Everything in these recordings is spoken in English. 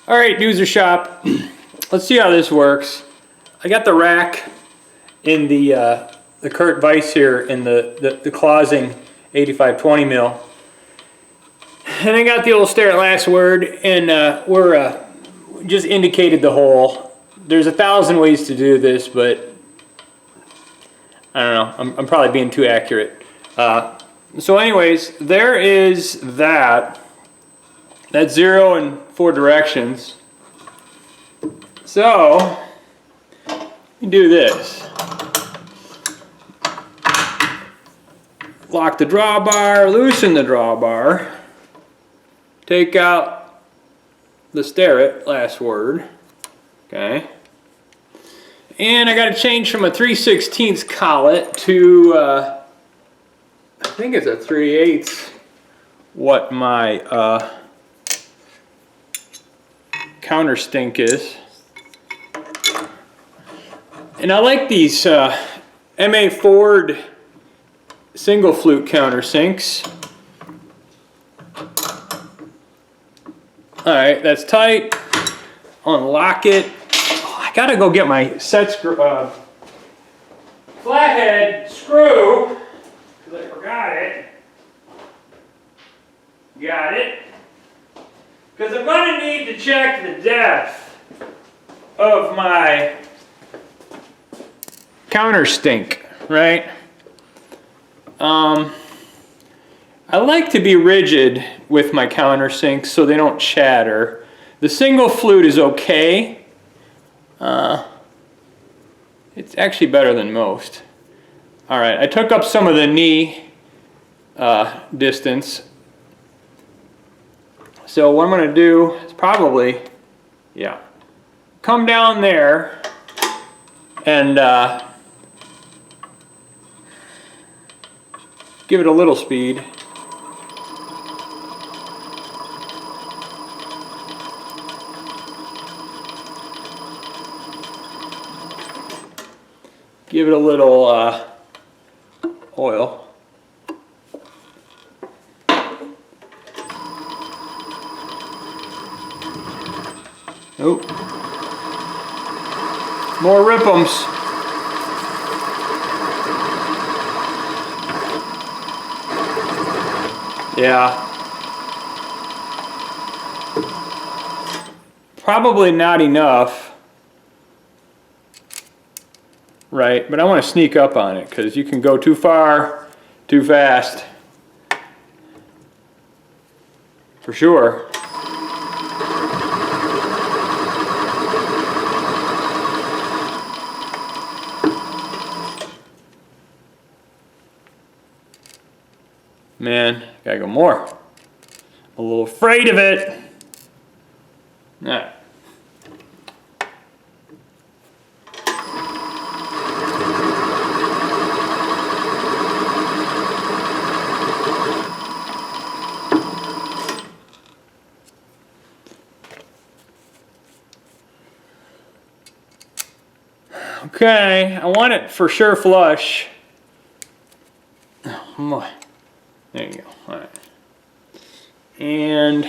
All right, Doozer shop. Let's see how this works. I got the rack in the Kurt Weiss here in the closing 8520 mil. And I got the old stare at last word, and we're just indicated the hole. There's 1,000 ways to do this, but I don't know. I'm probably being too accurate. So anyways, there is that. That's 0 in 4 directions. So you do this. Lock the drawbar, loosen the drawbar, take out the sterret, last word, okay? And I got to change from a 3/16 collet to, I think it's a 3/8, what my countersink is. And I like these MA Ford single flute countersinks. Alright, that's tight. Unlock it. Oh, I gotta go get my set screw, flathead screw, because I forgot it. Got it. Because I'm going to need to check the depth of my countersink, right? I like to be rigid with my countersinks so they don't chatter. The single flute is okay. It's actually better than most. Alright, I took up some of the knee distance. So what I'm going to do is probably, yeah, come down there and give it a little speed. Give it a little oil. Oh, more rip'ems. Yeah. Probably not enough. Right, but I want to sneak up on it because you can go too far, too fast. For sure. Man, gotta go more. I'm a little afraid of it. All right. Okay, I want it for sure flush. Oh my. There you go. All right. And,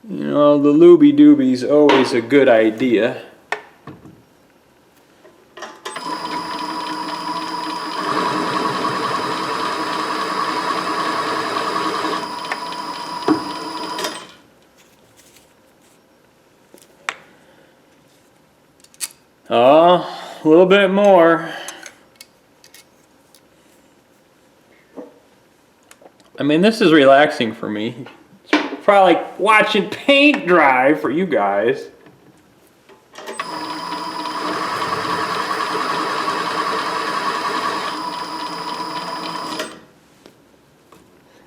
you know, the looby dooby's always a good idea. Oh, a little bit more. I mean, this is relaxing for me. It's probably like watching paint dry for you guys.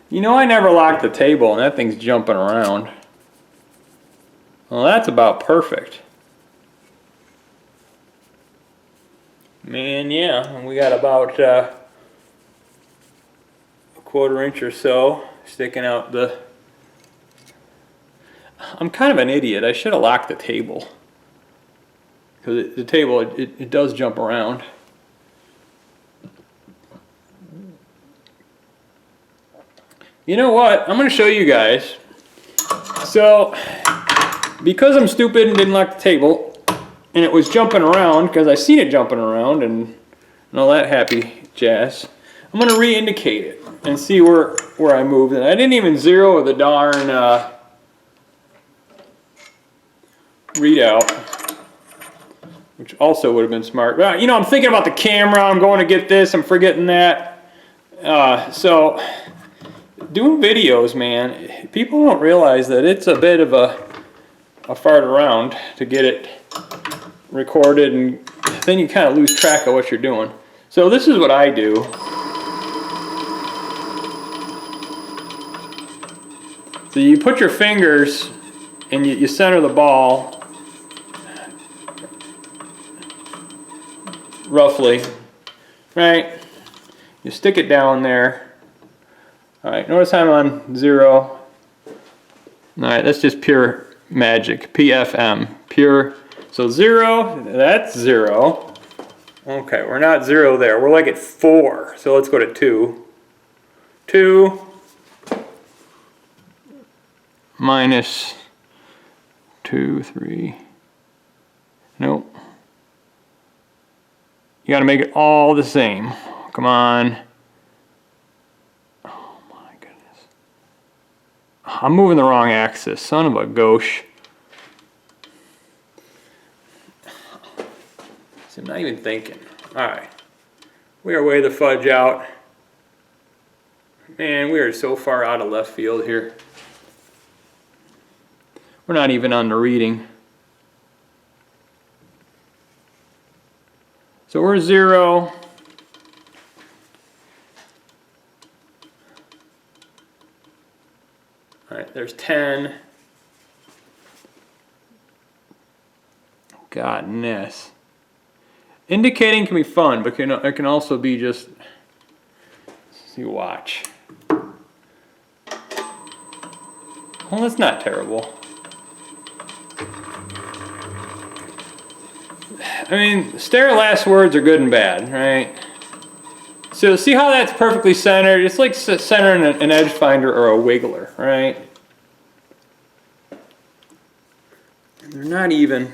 You know, I never locked the table and that thing's jumping around. Well, that's about perfect. Man, yeah, we got about a 1/4 inch or so sticking out the... I'm kind of an idiot. I should have locked the table. Because the table, it does jump around. You know what? I'm going to show you guys. So, because I'm stupid and didn't lock the table, and it was jumping around, because I seen it jumping around and all that happy jazz, I'm going to re-indicate it and see where I moved. And I didn't even zero the darn readout, which also would have been smart. But, you know, I'm thinking about the camera, I'm going to get this, I'm forgetting that. So, doing videos, man, people don't realize that it's a bit of a fart around to get it recorded, and then you kind of lose track of what you're doing. So this is what I do. So you put your fingers and you center the ball roughly, right? You stick it down there. All right, notice I'm on 0. All right, that's just pure magic, PFM, pure. So 0, that's 0. Okay, we're not 0 there. We're like at 4. So let's go to 2. 2 minus 2, 3. Nope. You got to make it all the same. Come on. Oh my goodness. I'm moving the wrong axis. Son of a gauche. I'm not even thinking. Alright. We are way the fudge out. Man, we are so far out of left field here. We're not even on the reading. So we're 0. Alright, there's 10. Godness. Indicating can be fun, but it can also be just, see, watch. Well, that's not terrible. I mean, stare at last words are good and bad, right? So see how that's perfectly centered? It's like centering an edge finder or a wiggler, right? They're not even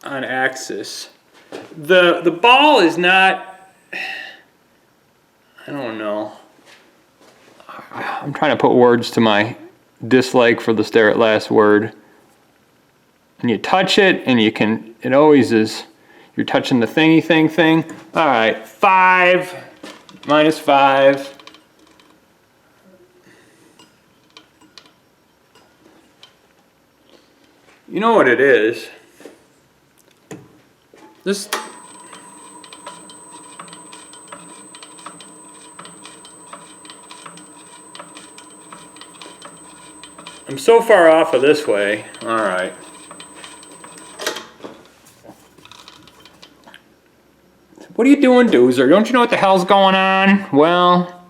on axis. The ball is not, I don't know. I'm trying to put words to my dislike for the stare at last word. And you touch it, and you can, it always is, you're touching the thingy thing. All right, 5 minus 5. You know what it is? This, I'm so far off of this way. All right. What are you doing, Doozer? Don't you know what the hell's going on? Well,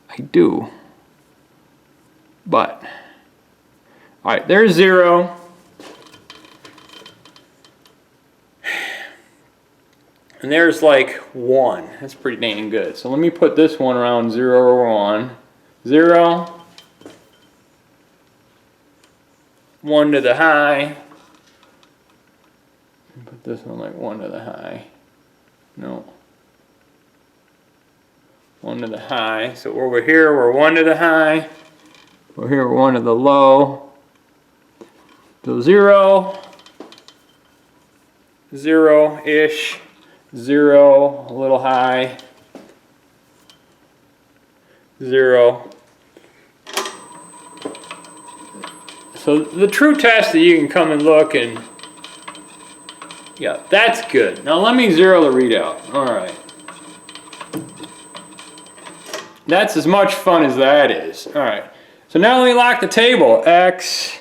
I do. But, all right, there's 0. And there's like 1. That's pretty dang good. So let me put this one around 0 or 1. 0. 1 to the high. Put this one like 1 to the high. No. 1 to the high. So over here, we're 1 to the high. Over here, we're 1 to the low. So 0. 0-ish. 0, a little high. 0. So the true test that you can come and look and, yeah, that's good. Now let me 0 the readout. All right. That's as much fun as that is. All right. So now let me lock the table. X.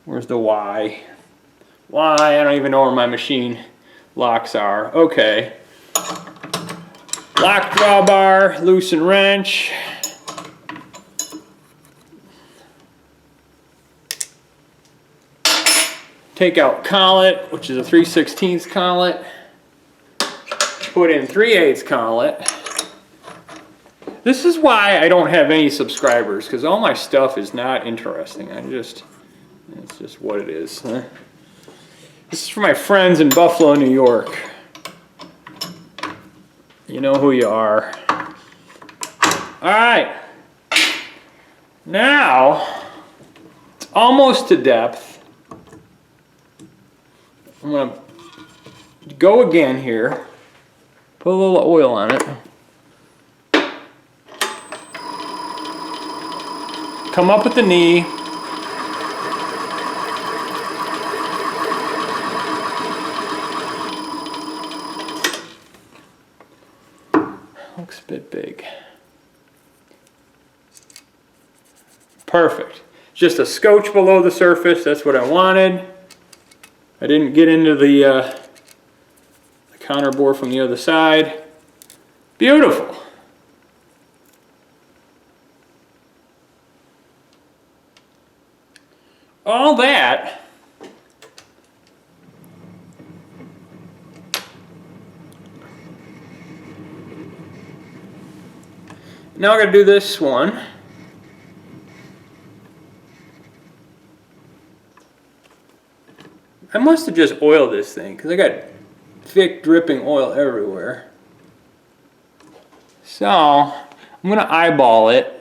Where's the Y? Y, I don't even know where my machine locks are. Okay. Lock drawbar, loosen wrench. Take out collet, which is a 3/16 collet. Put in 3/8 collet. This is why I don't have any subscribers, because all my stuff is not interesting. It's just what it is. This is for my friends in Buffalo, New York. You know who you are. All right. Now, it's almost to depth. I'm going to go again here. Put a little oil on it. Come up with the knee. Looks a bit big. Perfect. Just a scotch below the surface. That's what I wanted. I didn't get into the counter bore from the other side. Beautiful. All that now I'm going to do this one. I must have just oiled this thing because I got thick dripping oil everywhere. So I'm going to eyeball it.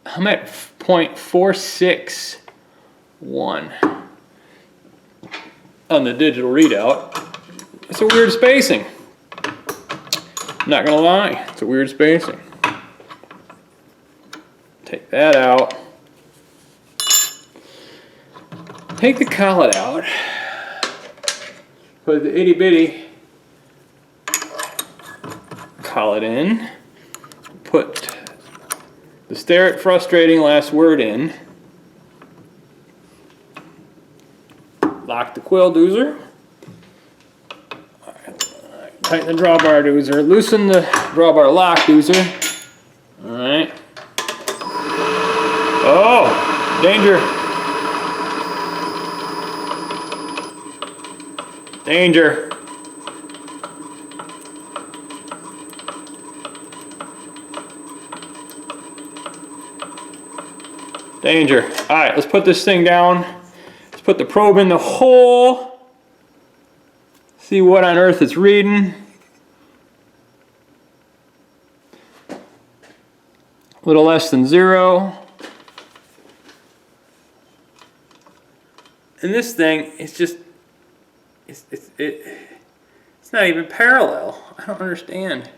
I'm at 0.461 on the digital readout. It's a weird spacing. I'm not gonna lie, it's a weird spacing. Take that out. Take the collet out. Put the itty bitty collet in. Put the stare at frustrating last word in. Lock the quill doozer. Alright, tighten the drawbar doozer. Loosen the drawbar lock doozer. Alright. Oh! Danger! Danger! Danger. Alright, let's put this thing down. Let's put the probe in the hole. See what on earth it's reading. A little less than 0. And this thing is just, it's not even parallel. I don't understand.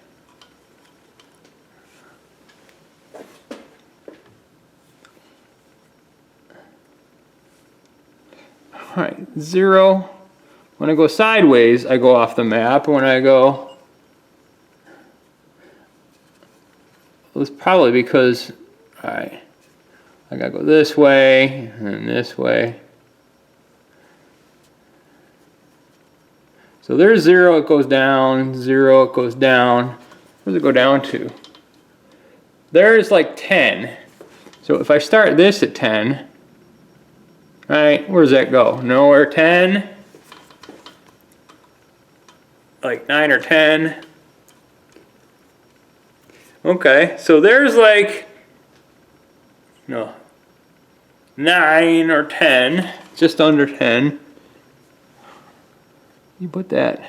Alright, 0. When I go sideways, I go off the map. When I go, it's probably because, alright, I gotta go this way and this way. So there's 0, it goes down, 0, it goes down. Where does it go down to? There's like 10. So if I start this at 10, right, where does that go? Nowhere. 10, like 9 or 10. Okay, so there's like, no, 9 or 10, just under 10. You put that,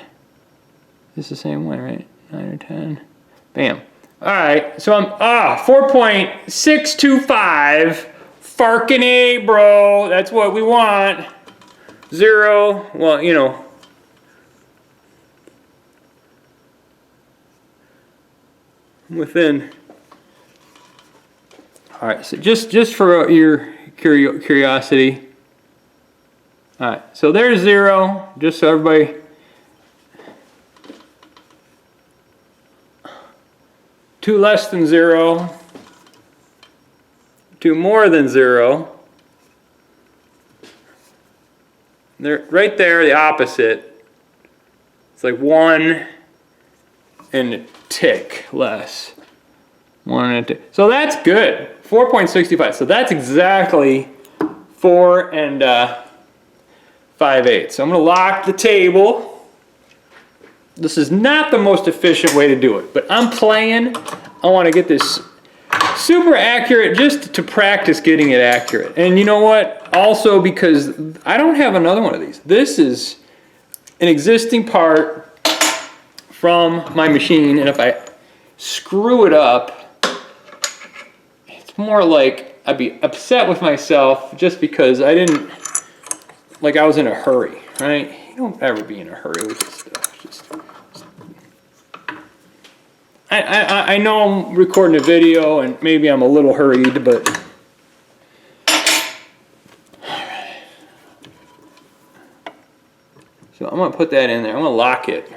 it's the same way, right? 9 or 10. Bam. Alright, so I'm 4.625. Farkin' A, bro. That's what we want. 0, well, you know. Within. Alright, so just for your curiosity. Alright, so there's 0, just so everybody. Two less than 0. 2 more than 0. They're right there, the opposite. It's like 1 and a tick less. 1 and a tick. So that's good. 4.65. So that's exactly 4 and 5/8. So I'm going to lock the table. This is not the most efficient way to do it, but I'm playing. I want to get this super accurate just to practice getting it accurate. And you know what? Also because I don't have another one of these. This is an existing part from my machine, and if I screw it up, it's more like I'd be upset with myself just because I didn't, like I was in a hurry, right? You don't ever be in a hurry with this stuff. I know I'm recording a video and maybe I'm a little hurried, but so I'm gonna put that in there. I'm gonna lock it,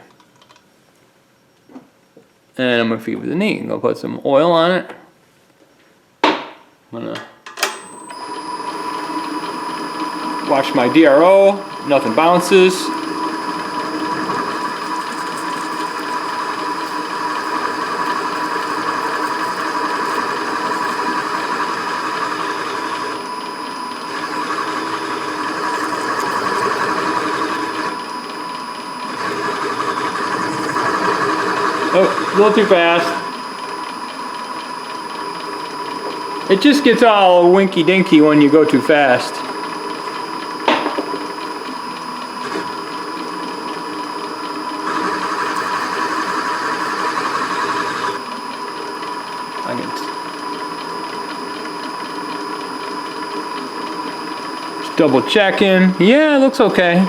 and I'm gonna feed with the knee. I'm gonna put some oil on it. I'm gonna watch my DRO. Nothing bounces. Oh, a little too fast. It just gets all winky dinky when you go too fast. Just double checking. Yeah, it looks okay.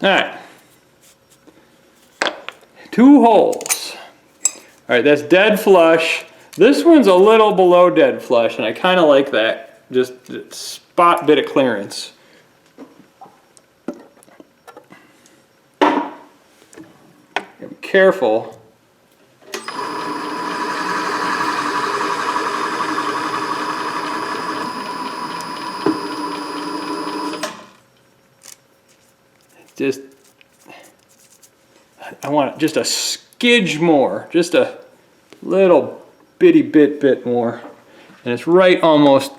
Alright, 2 holes. Alright, that's dead flush. This one's a little below dead flush, and I kind of like that. Just a spot bit of clearance. Be careful. Just, I want just a skidge more, just a little bitty bit more, and it's right almost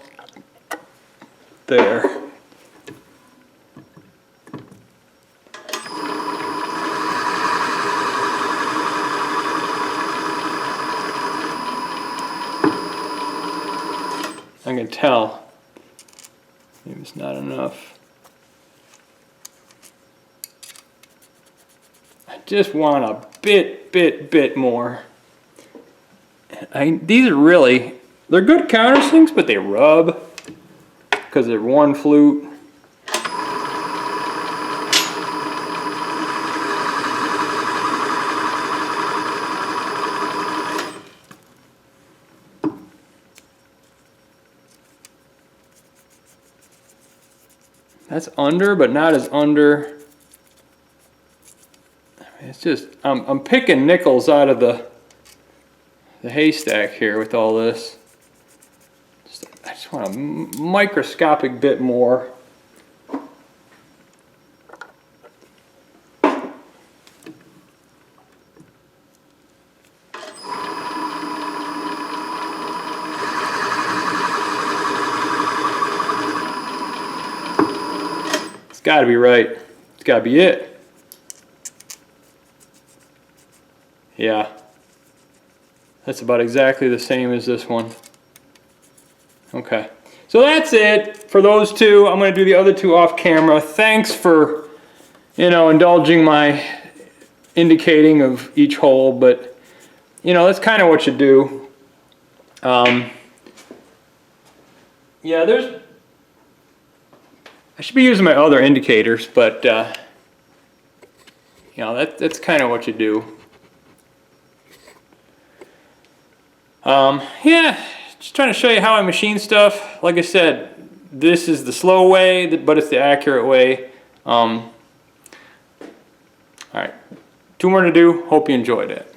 there. I can tell maybe it's not enough. Just want a bit more. These are really, they're good countersinks, but they rub because they're one flute. That's under, but not as under. It's just, I'm picking nickels out of the haystack here with all this. I just want a microscopic bit more. It's got to be right. It's got to be it. Yeah, that's about exactly the same as this one. Okay, so that's it for those 2. I'm going to do the other 2 off camera. Thanks for, indulging my indicating of each hole, but, that's kind of what you do. Yeah, I should be using my other indicators, but, that's kind of what you do. Yeah, just trying to show you how I machine stuff. Like I said, this is the slow way, but it's the accurate way. Alright, 2 more to do. Hope you enjoyed it.